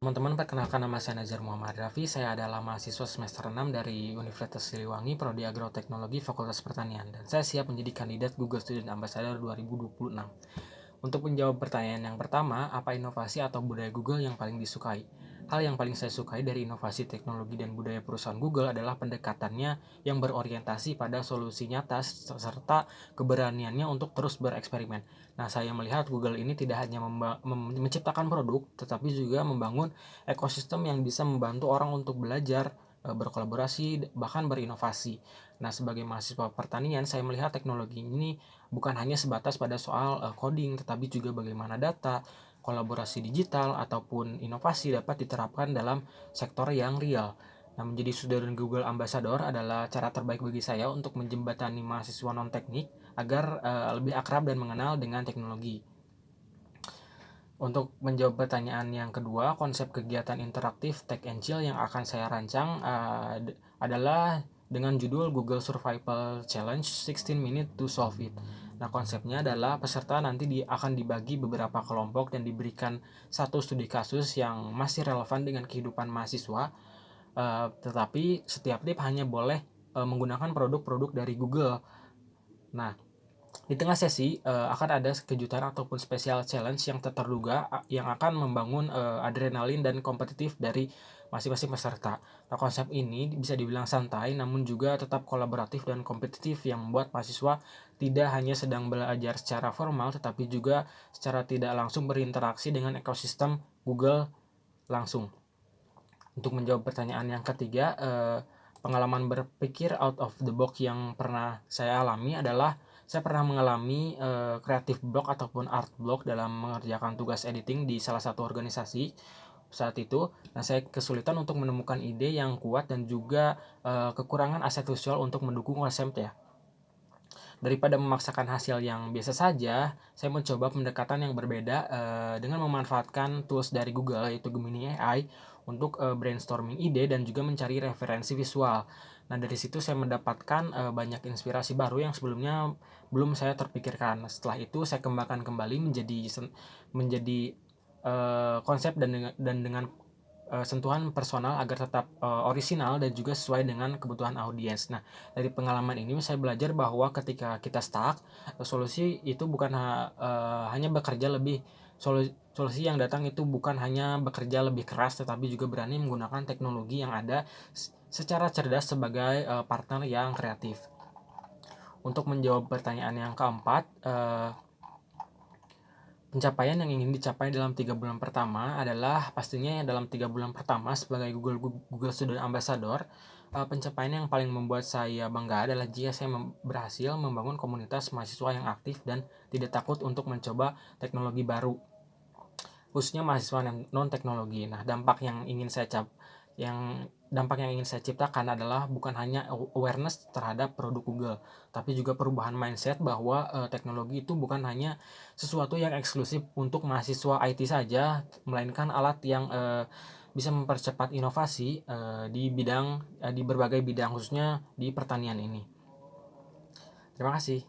Teman-teman, perkenalkan nama saya Nazar Muhammad Rafi. Saya adalah mahasiswa semester 6 dari Universitas Siliwangi, Prodi Agroteknologi, Fakultas Pertanian. Dan saya siap menjadi kandidat Google Student Ambassador 2026. Untuk menjawab pertanyaan yang pertama, apa inovasi atau budaya Google yang paling disukai? Hal yang paling saya sukai dari inovasi teknologi dan budaya perusahaan Google adalah pendekatannya yang berorientasi pada solusi nyata serta keberaniannya untuk terus bereksperimen. Nah, saya melihat Google ini tidak hanya menciptakan produk, tetapi juga membangun ekosistem yang bisa membantu orang untuk belajar, berkolaborasi, bahkan berinovasi. Nah, sebagai mahasiswa pertanian, saya melihat teknologi ini bukan hanya sebatas pada soal coding, tetapi juga bagaimana data, kolaborasi digital, ataupun inovasi dapat diterapkan dalam sektor yang real. Nah, menjadi student Google Ambassador adalah cara terbaik bagi saya untuk menjembatani mahasiswa non-teknik agar lebih akrab dan mengenal dengan teknologi. Untuk menjawab pertanyaan yang kedua, konsep kegiatan interaktif Tech and Chill yang akan saya rancang adalah dengan judul Google Survival Challenge 16 Minutes to Solve It. Nah, konsepnya adalah peserta nanti akan dibagi beberapa kelompok dan diberikan satu studi kasus yang masih relevan dengan kehidupan mahasiswa, tetapi setiap tip hanya boleh menggunakan produk-produk dari Google. Nah, di tengah sesi akan ada kejutan ataupun special challenge yang tak terduga yang akan membangun adrenalin dan kompetitif dari masing-masing peserta. Nah, konsep ini bisa dibilang santai namun juga tetap kolaboratif dan kompetitif yang membuat mahasiswa tidak hanya sedang belajar secara formal tetapi juga secara tidak langsung berinteraksi dengan ekosistem Google langsung. Untuk menjawab pertanyaan yang ketiga, pengalaman berpikir out of the box yang pernah saya alami adalah saya pernah mengalami creative block ataupun art block dalam mengerjakan tugas editing di salah satu organisasi saat itu. Nah, saya kesulitan untuk menemukan ide yang kuat dan juga kekurangan aset visual untuk mendukung konsepnya. Daripada memaksakan hasil yang biasa saja, saya mencoba pendekatan yang berbeda dengan memanfaatkan tools dari Google yaitu Gemini AI untuk brainstorming ide dan juga mencari referensi visual. Nah, dari situ saya mendapatkan banyak inspirasi baru yang sebelumnya belum saya terpikirkan. Setelah itu saya kembangkan kembali menjadi konsep dan dengan sentuhan personal agar tetap orisinal dan juga sesuai dengan kebutuhan audiens. Nah, dari pengalaman ini saya belajar bahwa ketika kita stuck, solusi itu bukan hanya bekerja lebih solusi yang datang itu bukan hanya bekerja lebih keras tetapi juga berani menggunakan teknologi yang ada secara cerdas sebagai partner yang kreatif. Untuk menjawab pertanyaan yang keempat, pencapaian yang ingin dicapai dalam 3 bulan pertama adalah pastinya dalam 3 bulan pertama sebagai Google Student Ambassador. Pencapaian yang paling membuat saya bangga adalah jika saya berhasil membangun komunitas mahasiswa yang aktif dan tidak takut untuk mencoba teknologi baru, khususnya mahasiswa non teknologi. Nah, dampak yang ingin saya ciptakan adalah bukan hanya awareness terhadap produk Google, tapi juga perubahan mindset bahwa teknologi itu bukan hanya sesuatu yang eksklusif untuk mahasiswa IT saja, melainkan alat yang bisa mempercepat inovasi di berbagai bidang, khususnya di pertanian ini. Terima kasih.